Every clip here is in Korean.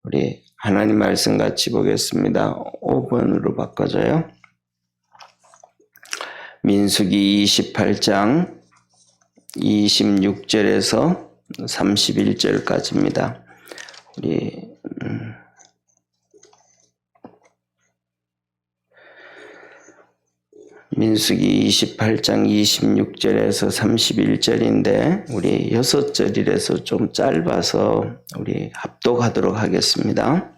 우리 하나님 말씀 같이 보겠습니다. 5번으로 바꿔줘요. 민수기 28장 26절에서 31절까지입니다. 우리 민수기 28장 26절에서 31절인데 우리 6절이라서 좀 짧아서 우리 합독하도록 하겠습니다.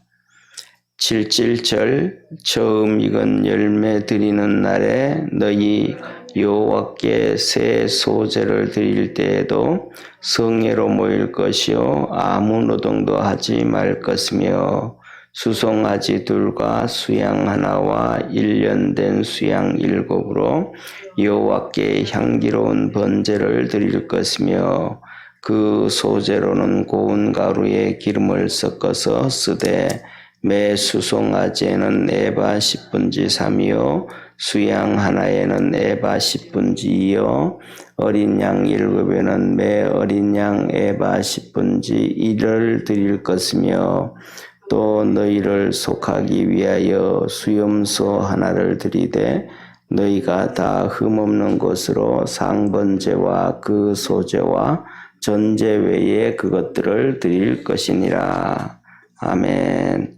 77절 처음 익은 열매 드리는 날에 너희 여호와께 새 소제를 드릴 때에도 성회로 모일 것이요 아무 노동도 하지 말 것이며 수송아지 2과 수양 1와 1년 된 수양 7으로 여호와께 향기로운 번제를 드릴 것이며 그 소제로는 고운 가루에 기름을 섞어서 쓰되 매 수송아지에는 에바 10분지 3이요 수양 1에는 에바 10분지 2요 어린 양 7에는 매 어린 양 에바 10분지 1을 드릴 것이며 또 너희를 속하기 위하여 수염소 하나를 드리되 너희가 다 흠없는 것으로 상번제와 그 소제와 전제 외에 그것들을 드릴 것이니라. 아멘.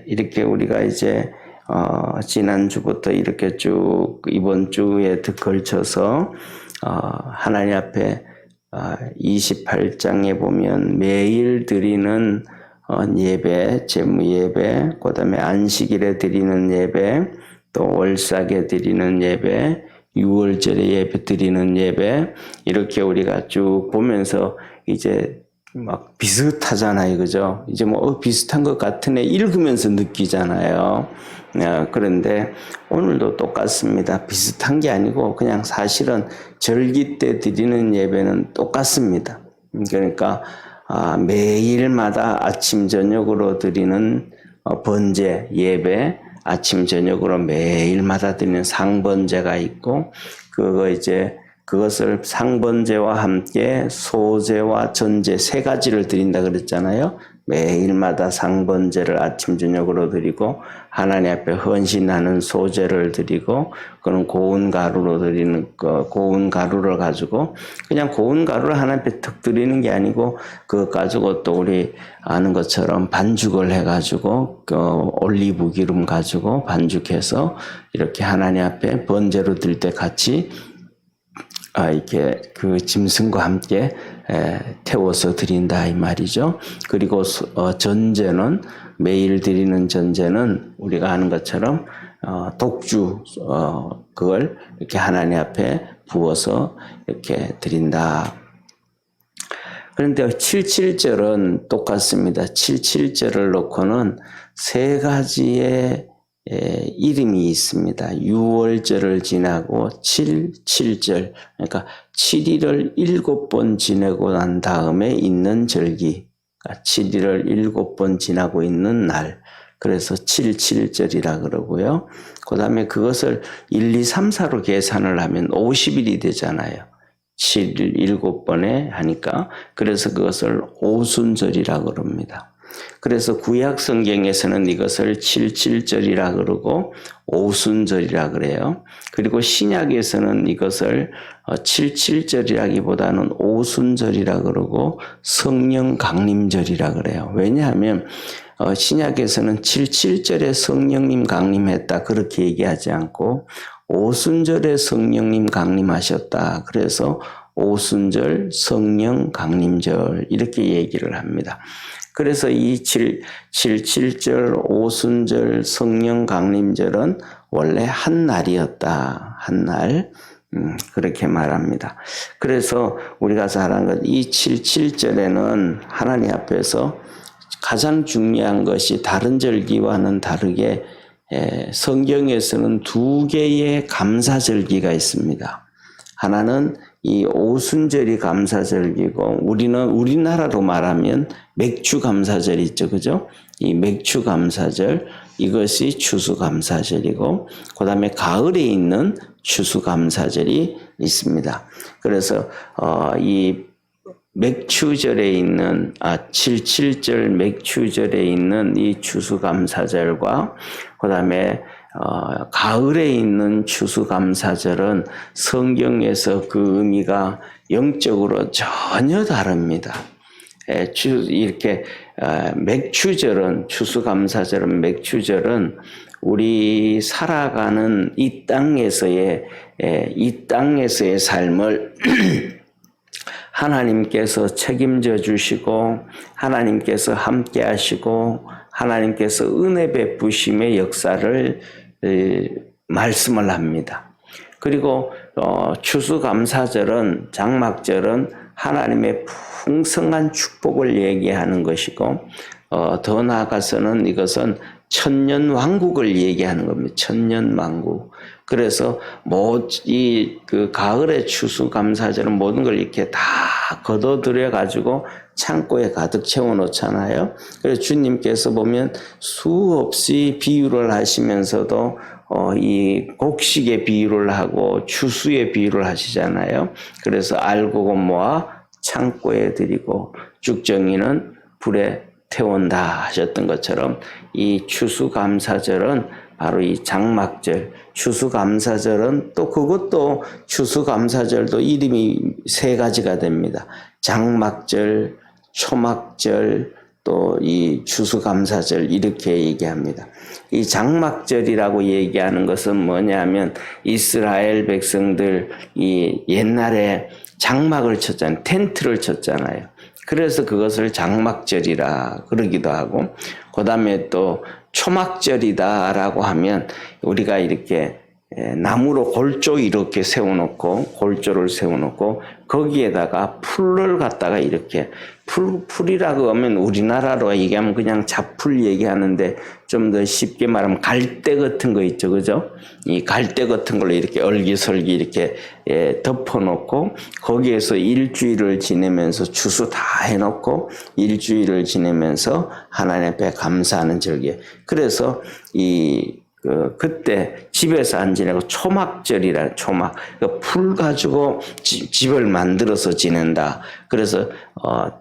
이렇게 우리가 이제 지난주부터 이렇게 쭉 이번 주에 걸쳐서 하나님 앞에 28장에 보면 매일 드리는 예배, 제무예배, 그 다음에 안식일에 드리는 예배, 또 월삭에 드리는 예배, 6월절에 예배 드리는 예배, 이렇게 우리가 쭉 보면서 이제 막 비슷하잖아요. 그죠? 이제 뭐 비슷한 것 같은 애 읽으면서 느끼잖아요. 그런데 오늘도 똑같습니다. 비슷한 게 아니고 그냥 사실은 절기 때 드리는 예배는 똑같습니다. 그러니까 매일마다 아침 저녁으로 드리는 번제 예배, 아침 저녁으로 매일마다 드리는 상번제가 있고 그것을 상번제와 함께 소제와 전제 3가지를 드린다 그랬잖아요. 매일마다 상번제를 아침 저녁으로 드리고 하나님 앞에 헌신하는 소제를 드리고 그는 고운 가루로 드리는 고운 가루를 가지고 그냥 고운 가루를 하나님 앞에 턱 드리는 게 아니고 그거 가지고 또 우리 아는 것처럼 반죽을 해가지고 올리브 기름 가지고 반죽해서 이렇게 하나님 앞에 번제로 드릴 때 같이 이렇게 그 짐승과 함께 태워서 드린다 이 말이죠. 그리고 전제는 매일 드리는 전제는 우리가 아는 것처럼 독주 그걸 이렇게 하나님 앞에 부어서 이렇게 드린다. 그런데 77절은 똑같습니다. 77절을 놓고는 3가지의 이름이 있습니다. 6월절을 지나고 7절, 그러니까 7일을 7번 지내고 난 다음에 있는 절기, 7일을 7번 지나고 있는 날, 그래서 77절이라 그러고요. 그 다음에 그것을 1, 2, 3, 4로 계산을 하면 50일이 되잖아요. 7일 7번에 하니까 그래서 그것을 오순절이라 그럽니다. 그래서 구약 성경에서는 이것을 77절이라 그러고 오순절이라 그래요. 그리고 신약에서는 이것을 77절이라기보다는 오순절이라 그러고 성령 강림절이라 그래요. 왜냐하면 신약에서는 77절에 성령님 강림했다 그렇게 얘기하지 않고 오순절에 성령님 강림하셨다. 그래서 오순절 성령 강림절 이렇게 얘기를 합니다. 그래서 이 77절 오순절 성령 강림절은 원래 한 날이었다. 한 날. 그렇게 말합니다. 그래서 우리가 잘 아는 것, 이 77절에는 하나님 앞에서 가장 중요한 것이 다른 절기와는 다르게 성경에서는 2개의 감사절기가 있습니다. 하나는 이 오순절이 감사절기고 우리나라로 말하면 맥주 감사절이 있죠. 그죠? 이 맥주 감사절 이것이 추수감사절이고 그 다음에 가을에 있는 추수감사절이 있습니다. 그래서 이 맥추절에 있는 77절 맥추절에 있는 이 추수감사절과 그다음에 가을에 있는 추수감사절은 성경에서 그 의미가 영적으로 전혀 다릅니다. 이렇게 맥추절은 추수감사절은 맥추절은 우리 살아가는 이 땅에서의 삶을 하나님께서 책임져 주시고 하나님께서 함께 하시고 하나님께서 은혜 베푸심의 역사를 말씀을 합니다. 그리고 추수감사절은 장막절은 하나님의 풍성한 축복을 얘기하는 것이고 더 나아가서는 이것은 천년왕국을 얘기하는 겁니다. 천년왕국. 그래서 그 가을의 추수감사절은 모든 걸 이렇게 다 걷어들여 가지고 창고에 가득 채워 놓잖아요. 그래서 주님께서 보면 수없이 비유를 하시면서도 이 곡식의 비유를 하고 추수의 비유를 하시잖아요. 그래서 알곡은 모아 창고에 들이고 죽정이는 불에 태운다 하셨던 것처럼 이 추수감사절은 바로 이 장막절, 추수감사절은 또 그것도 추수감사절도 이름이 세 가지가 됩니다. 장막절, 초막절, 또 이 추수감사절 이렇게 얘기합니다. 이 장막절이라고 얘기하는 것은 뭐냐면 이스라엘 백성들 이 옛날에 장막을 쳤잖아요. 텐트를 쳤잖아요. 그래서 그것을 장막절이라 그러기도 하고 그 다음에 또 초막절이다라고 하면 우리가 이렇게 나무로 골조 이렇게 세워놓고 골조를 세워놓고 거기에다가 풀을 갖다가 이렇게 풀이라고 하면 우리나라로 얘기하면 그냥 잡풀 얘기하는데 좀 더 쉽게 말하면 갈대 같은 거 있죠, 그죠? 이 갈대 같은 걸로 이렇게 얼기설기 이렇게 덮어놓고 거기에서 일주일을 지내면서 추수 다 해놓고 일주일을 지내면서 하나님 앞에 감사하는 절기. 그래서 그때 집에서 안 지내고 초막절이라 초막 풀 가지고 집을 만들어서 지낸다. 그래서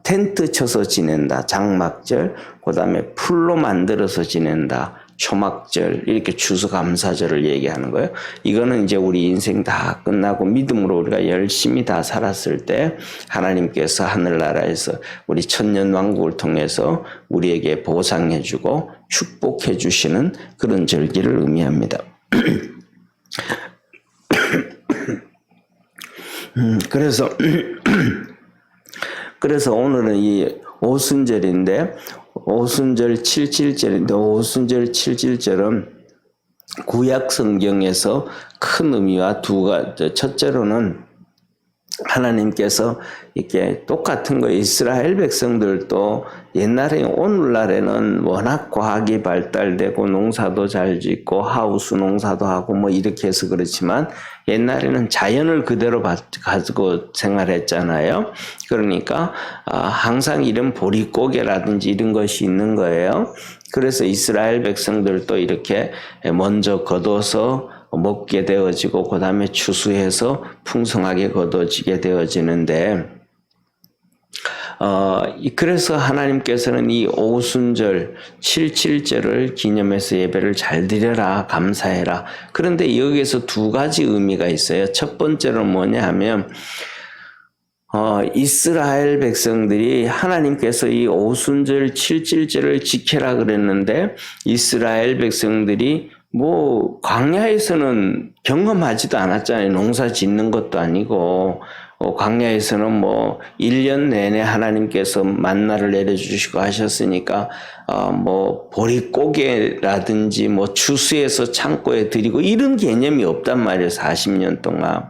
텐트 쳐서 지낸다. 장막절. 그다음에 풀로 만들어서 지낸다. 초막절. 이렇게 추수감사절을 얘기하는 거예요. 이거는 이제 우리 인생 다 끝나고 믿음으로 우리가 열심히 다 살았을 때 하나님께서 하늘나라에서 우리 천년왕국을 통해서 우리에게 보상해주고 축복해 주시는 그런 절기를 의미합니다. 그래서 오늘은 이 오순절인데 오순절 77절인데 오순절 77절은 구약 성경에서 큰 의미와 첫째로는 하나님께서 이렇게 똑같은 거 이스라엘 백성들도 옛날에 오늘날에는 워낙 과학이 발달되고 농사도 잘 짓고 하우스 농사도 하고 뭐 이렇게 해서 그렇지만 옛날에는 자연을 그대로 가지고 생활했잖아요. 그러니까 항상 이런 보릿고개라든지 이런 것이 있는 거예요. 그래서 이스라엘 백성들도 이렇게 먼저 걷어서 먹게 되어지고 그 다음에 추수해서 풍성하게 거둬지게 되어지는데 그래서 하나님께서는 이 오순절 77절을 기념해서 예배를 잘 드려라 감사해라. 그런데 여기에서 두 가지 의미가 있어요. 첫 번째는 뭐냐 하면 이스라엘 백성들이 하나님께서 이 오순절 77절을 지켜라 그랬는데 이스라엘 백성들이 광야에서는 경험하지도 않았잖아요. 농사 짓는 것도 아니고, 광야에서는 1년 내내 하나님께서 만나를 내려주시고 하셨으니까, 보릿고개라든지 추수해서 창고에 드리고 이런 개념이 없단 말이에요. 40년 동안.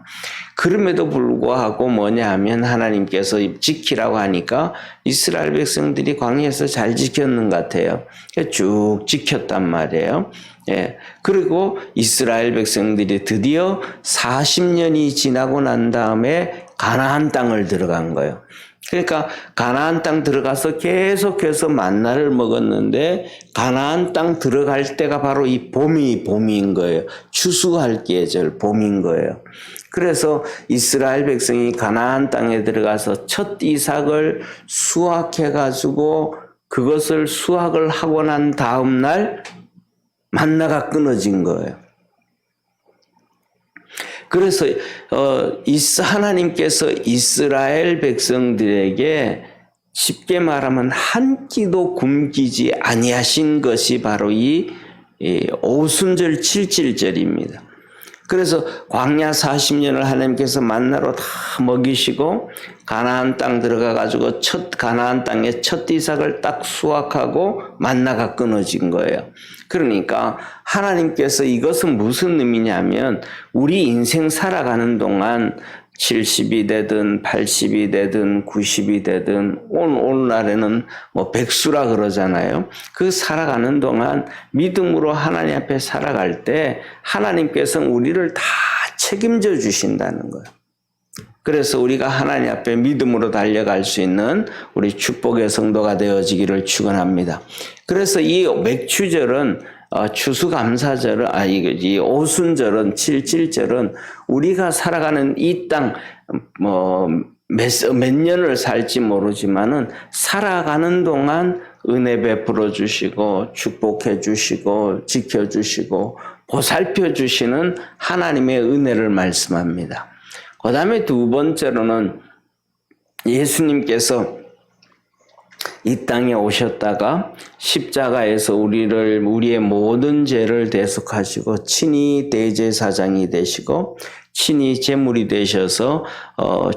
그럼에도 불구하고 뭐냐 하면 하나님께서 지키라고 하니까 이스라엘 백성들이 광야에서 잘 지켰는 것 같아요. 쭉 지켰단 말이에요. 예. 그리고 이스라엘 백성들이 드디어 40년이 지나고 난 다음에 가나안 땅을 들어간 거예요. 그러니까 가나안 땅 들어가서 계속해서 만나를 먹었는데 가나안 땅 들어갈 때가 바로 이 봄인 거예요. 추수할 계절 봄인 거예요. 그래서 이스라엘 백성이 가나안 땅에 들어가서 첫 이삭을 수확해가지고 그것을 수확을 하고 난 다음 날 만나가 끊어진 거예요. 그래서 하나님께서 이스라엘 백성들에게 쉽게 말하면 한 끼도 굶기지 아니하신 것이 바로 이 오순절 7.7절입니다. 그래서 광야 40년을 하나님께서 만나로 다 먹이시고 가나안 땅 들어가 가지고 가나안 땅의 첫 이삭을 딱 수확하고 만나가 끊어진 거예요. 그러니까 하나님께서 이것은 무슨 의미냐면 우리 인생 살아가는 동안 70이 되든 80이 되든 90이 되든 오늘날에는 뭐 백수라 그러잖아요. 그 살아가는 동안 믿음으로 하나님 앞에 살아갈 때 하나님께서는 우리를 다 책임져 주신다는 거예요. 그래서 우리가 하나님 앞에 믿음으로 달려갈 수 있는 우리 축복의 성도가 되어지기를 축원합니다. 그래서 이 맥추절은 추수감사절은 이 오순절은 7.7절은 우리가 살아가는 이 땅 몇 년을 살지 모르지만은 살아가는 동안 은혜 베풀어 주시고 축복해 주시고 지켜 주시고 보살펴 주시는 하나님의 은혜를 말씀합니다. 그다음에 두 번째로는 예수님께서 이 땅에 오셨다가 십자가에서 우리의 모든 죄를 대속하시고 친히 대제사장이 되시고 친히 제물이 되셔서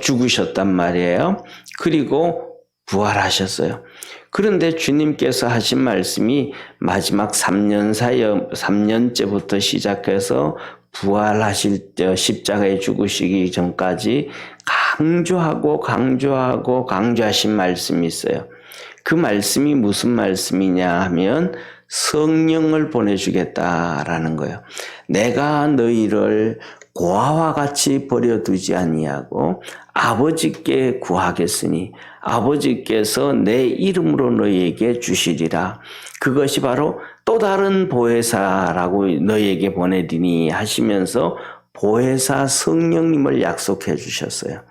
죽으셨단 말이에요. 그리고 부활하셨어요. 그런데 주님께서 하신 말씀이 마지막 3년째부터 시작해서 부활하실 때 십자가에 죽으시기 전까지 강조하신 말씀이 있어요. 그 말씀이 무슨 말씀이냐 하면 성령을 보내주겠다라는 거예요. 내가 너희를 고아와 같이 버려두지 아니하고 아버지께 구하겠으니 아버지께서 내 이름으로 너희에게 주시리라. 그것이 바로 또 다른 보혜사라고 너희에게 보내리니 하시면서 보혜사 성령님을 약속해 주셨어요.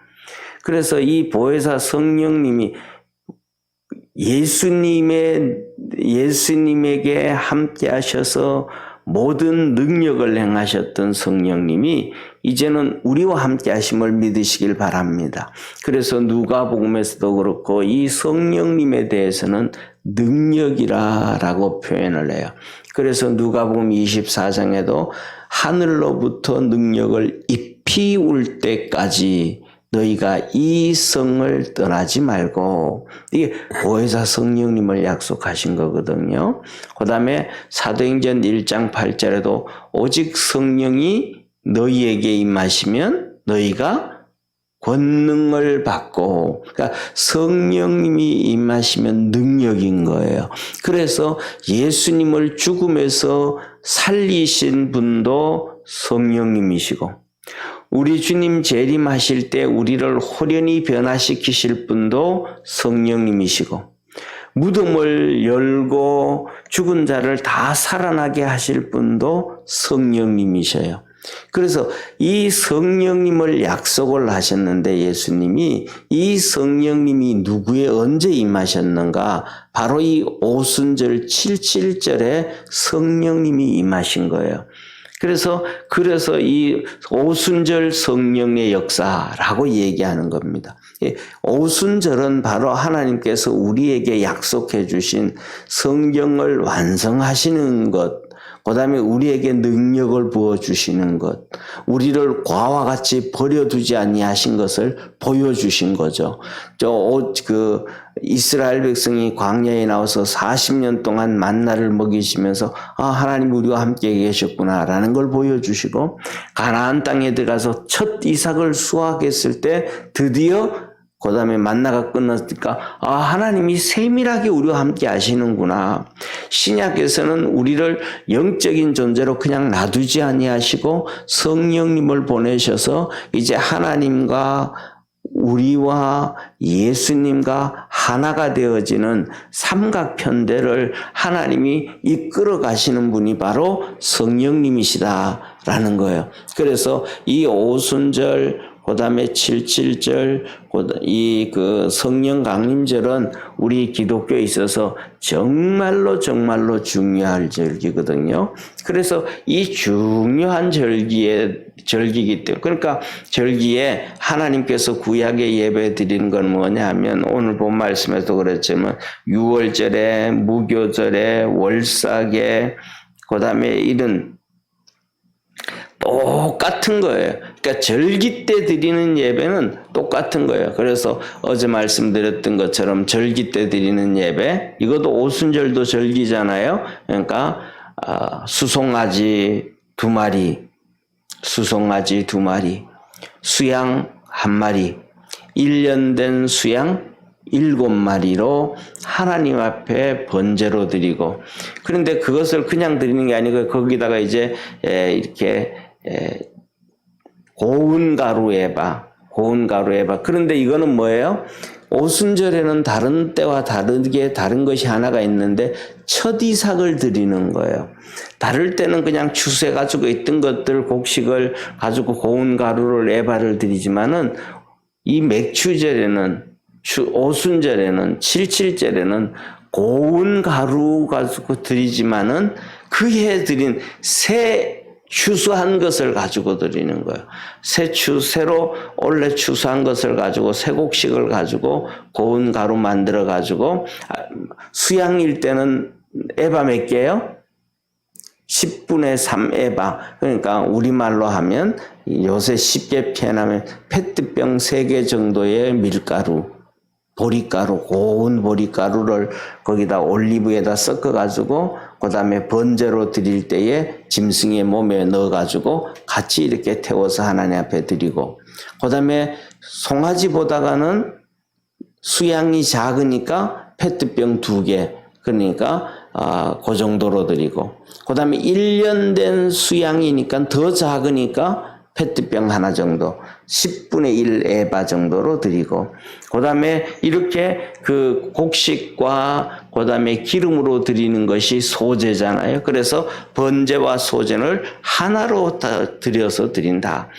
그래서 이 보혜사 성령님이 예수님에게 함께 하셔서 모든 능력을 행하셨던 성령님이 이제는 우리와 함께 하심을 믿으시길 바랍니다. 그래서 누가복음에서도 그렇고 이 성령님에 대해서는 능력이라고 표현을 해요. 그래서 누가복음 24장에도 하늘로부터 능력을 잎이 올 때까지 너희가 이 성을 떠나지 말고, 이게 보혜사 성령님을 약속하신 거거든요. 그 다음에 사도행전 1장 8절에도 오직 성령이 너희에게 임하시면 너희가 권능을 받고, 그러니까 성령님이 임하시면 능력인 거예요. 그래서 예수님을 죽음에서 살리신 분도 성령님이시고, 우리 주님 재림하실 때 우리를 호련히 변화시키실 분도 성령님이시고, 무덤을 열고 죽은 자를 다 살아나게 하실 분도 성령님이셔요. 그래서 이 성령님을 약속을 하셨는데 예수님이 이 성령님이 누구에 언제 임하셨는가? 바로 이 오순절 7.7절에 성령님이 임하신 거예요. 그래서 이 오순절 성령의 역사라고 얘기하는 겁니다. 오순절은 바로 하나님께서 우리에게 약속해 주신 성경을 완성하시는 것, 그 다음에 우리에게 능력을 부어주시는 것, 우리를 과와 같이 버려두지 아니하신 것을 보여주신 거죠. 이스라엘 백성이 광야에 나와서 40년 동안 만나를 먹이시면서 하나님 우리와 함께 계셨구나라는 걸 보여주시고, 가나안 땅에 들어가서 첫 이삭을 수확했을 때 드디어 그 다음에 만나가 끝났으니까 하나님이 세밀하게 우리와 함께 하시는구나. 신약에서는 우리를 영적인 존재로 그냥 놔두지 아니하시고 성령님을 보내셔서 이제 하나님과 우리와 예수님과 하나가 되어지는 삼각편대를 하나님이 이끌어 가시는 분이 바로 성령님이시다라는 거예요. 그래서 이 오순절, 그 다음에 77절, 이 성령 강림절은 우리 기독교에 있어서 정말로 중요한 절기거든요. 그래서 이 중요한 절기이기 때문에, 그러니까 절기에 하나님께서 구약에 예배 드리는 건 뭐냐 하면, 오늘 본 말씀에도 그랬지만, 유월절에, 무교절에, 월삭에, 그 다음에 이런 똑같은 거예요. 그러니까 절기 때 드리는 예배는 똑같은 거예요. 그래서 어제 말씀드렸던 것처럼 절기 때 드리는 예배, 이것도 오순절도 절기잖아요. 그러니까 수송아지 2마리, 수송아지 2마리, 수양 1마리, 1년 된 수양 7마리로 하나님 앞에 번제로 드리고, 그런데 그것을 그냥 드리는 게 아니고 거기다가 이제 이렇게 고운 가루에바. 그런데 이거는 뭐예요? 오순절에는 다른 때와 다르게 다른 것이 하나가 있는데 첫 이삭을 드리는 거예요. 다를 때는 그냥 추수해 가지고 있던 것들 곡식을 가지고 고운 가루를 에바를 드리지만은 이 맥추절에는, 오순절에는, 77절에는 고운 가루 가지고 드리지만은 그 해 드린 새 추수한 것을 가지고 드리는 거예요. 새로 원래 추수한 것을 가지고 새 곡식을 가지고 고운 가루 만들어 가지고, 수양일 때는 에바 몇 개예요? 10분의 3 에바. 그러니까 우리말로 하면 요새 쉽게 표현하면 페트병 3개 정도의 밀가루, 보리가루, 고운 보리가루를 거기다 올리브에다 섞어가지고 그 다음에 번제로 드릴 때에 짐승의 몸에 넣어가지고 같이 이렇게 태워서 하나님 앞에 드리고, 그 다음에 송아지보다가는 수양이 작으니까 페트병 2개, 그러니까 그 정도로 드리고, 그 다음에 1년 된 수양이니까 더 작으니까 페트병 하나 정도, 10분의 1 에바 정도로 드리고, 그 다음에 이렇게 그 곡식과 그 다음에 기름으로 드리는 것이 소제잖아요. 그래서 번제와 소제를 하나로 다 드려서 드린다.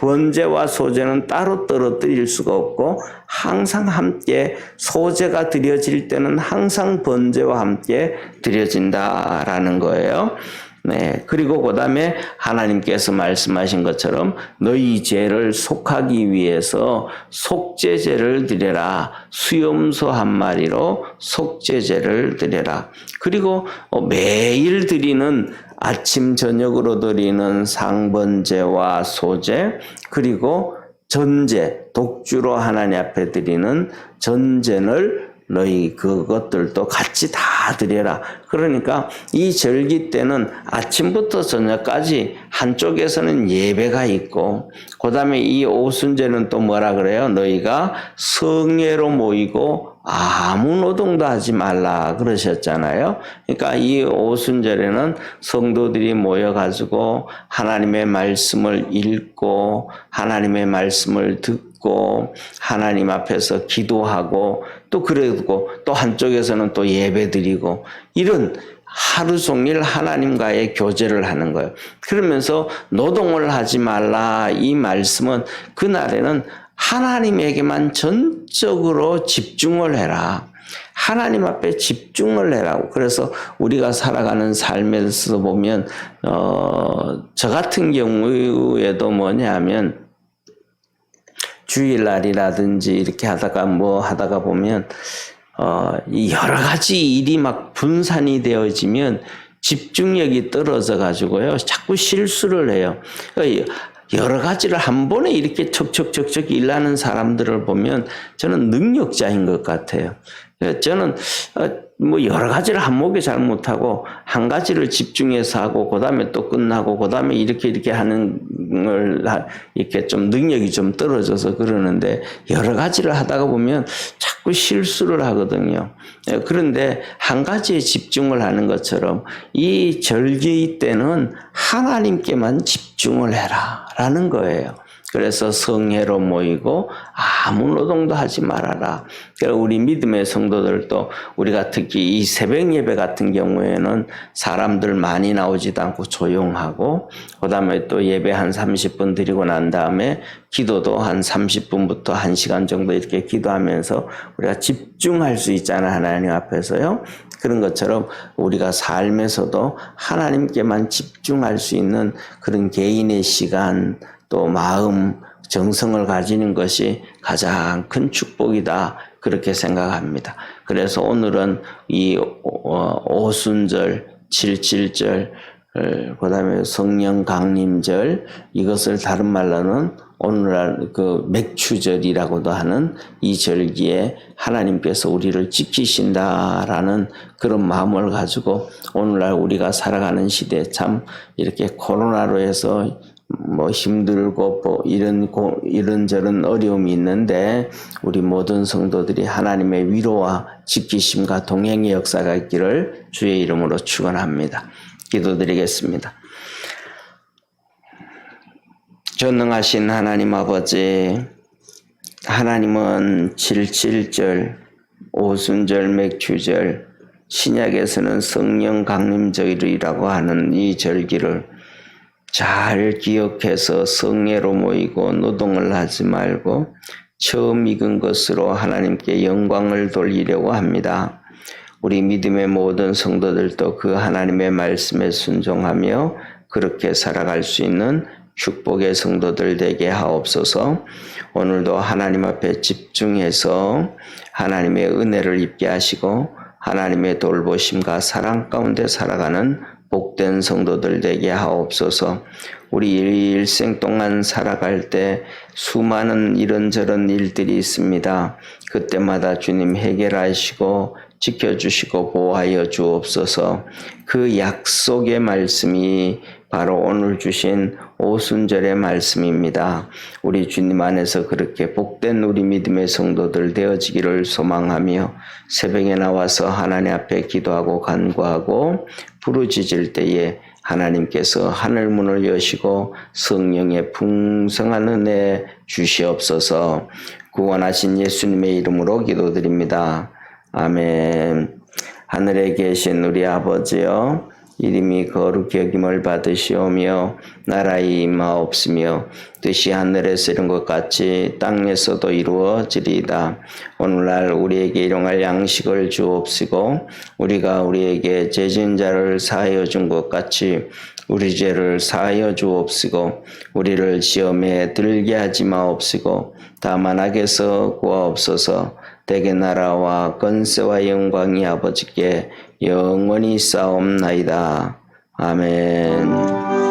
번제와 소제는 따로 떨어뜨릴 수가 없고 항상 함께, 소제가 드려질 때는 항상 번제와 함께 드려진다라는 거예요. 네. 그리고 그 다음에 하나님께서 말씀하신 것처럼 너희 죄를 속하기 위해서 속죄제를 드려라. 수염소 1마리로 속죄제를 드려라. 그리고 매일 드리는, 아침 저녁으로 드리는 상번제와 소제, 그리고 전제, 독주로 하나님 앞에 드리는 전제를 너희 그것들도 같이 다 드려라. 그러니까 이 절기 때는 아침부터 저녁까지 한쪽에서는 예배가 있고, 그 다음에 이 오순절은 또 뭐라 그래요? 너희가 성회로 모이고 아무 노동도 하지 말라 그러셨잖아요. 그러니까 이 오순절에는 성도들이 모여가지고 하나님의 말씀을 읽고 하나님의 말씀을 듣고 하나님 앞에서 기도하고, 또 그러고 또 한쪽에서는 또 예배드리고, 이런 하루 종일 하나님과의 교제를 하는 거예요. 그러면서 노동을 하지 말라, 이 말씀은 그날에는 하나님에게만 전적으로 집중을 해라. 하나님 앞에 집중을 해라고. 그래서 우리가 살아가는 삶에서 보면 저 같은 경우에도 뭐냐면, 주일날이라든지 이렇게 하다가 보면 여러 가지 일이 막 분산이 되어지면 집중력이 떨어져 가지고요, 자꾸 실수를 해요. 그러니까 여러 가지를 한 번에 이렇게 척척척척 일하는 사람들을 보면 저는 능력자인 것 같아요. 저는 여러 가지를 한 목에 잘 못하고 한 가지를 집중해서 하고 그 다음에 또 끝나고 그 다음에 이렇게 하는 걸 이렇게 좀 능력이 좀 떨어져서 그러는데, 여러 가지를 하다가 보면 자꾸 실수를 하거든요. 그런데 한 가지에 집중을 하는 것처럼 이 절기 때는 하나님께만 집중을 해라 라는 거예요. 그래서 성회로 모이고 아무 노동도 하지 말아라. 그래서 우리 믿음의 성도들도 우리가 특히 이 새벽 예배 같은 경우에는 사람들 많이 나오지도 않고 조용하고, 그 다음에 또 예배 한 30분 드리고 난 다음에 기도도 한 30분부터 1시간 정도 이렇게 기도하면서 우리가 집중할 수 있잖아요. 하나님 앞에서요. 그런 것처럼 우리가 삶에서도 하나님께만 집중할 수 있는 그런 개인의 시간, 또 마음, 정성을 가지는 것이 가장 큰 축복이다. 그렇게 생각합니다. 그래서 오늘은 이 오순절, 77절, 그 다음에 성령 강림절, 이것을 다른 말로는 오늘날 그 맥추절이라고도 하는 이 절기에 하나님께서 우리를 지키신다라는 그런 마음을 가지고 오늘날 우리가 살아가는 시대에 참 이렇게 코로나로 해서 뭐 힘들고 뭐 이런저런 어려움이 있는데 우리 모든 성도들이 하나님의 위로와 지키심과 동행의 역사가 있기를 주의 이름으로 축원합니다. 기도드리겠습니다. 전능하신 하나님 아버지, 하나님은 77절, 오순절, 맥추절, 신약에서는 성령 강림절이라고 하는 이 절기를 잘 기억해서 성례로 모이고 노동을 하지 말고 처음 익은 것으로 하나님께 영광을 돌리려고 합니다. 우리 믿음의 모든 성도들도 그 하나님의 말씀에 순종하며 그렇게 살아갈 수 있는 축복의 성도들 되게 하옵소서. 오늘도 하나님 앞에 집중해서 하나님의 은혜를 입게 하시고 하나님의 돌보심과 사랑 가운데 살아가는 복된 성도들 되게 하옵소서. 우리 일생 동안 살아갈 때 수많은 이런저런 일들이 있습니다. 그때마다 주님 해결하시고 지켜주시고 보호하여 주옵소서. 그 약속의 말씀이 바로 오늘 주신 오순절의 말씀입니다. 우리 주님 안에서 그렇게 복된 우리 믿음의 성도들 되어지기를 소망하며 새벽에 나와서 하나님 앞에 기도하고 간구하고 부르짖을 때에 하나님께서 하늘문을 여시고 성령의 풍성한 은혜 주시옵소서. 구원하신 예수님의 이름으로 기도드립니다. 아멘. 하늘에 계신 우리 아버지여, 이름이 거룩히 여김을 받으시오며 나라의 임하옵시며 뜻이 하늘에서 이룬 것 같이 땅에서도 이루어지리이다. 오늘날 우리에게 일용할 양식을 주옵시고 우리가 우리에게 죄진 자를 사하여 준 것 같이 우리 죄를 사하여 주옵시고 우리를 시험에 들게 하지 마옵시고 다만 악에서 구하옵소서. 대개 나라와 권세와 영광이 아버지께 영원히 싸움나이다. 아멘.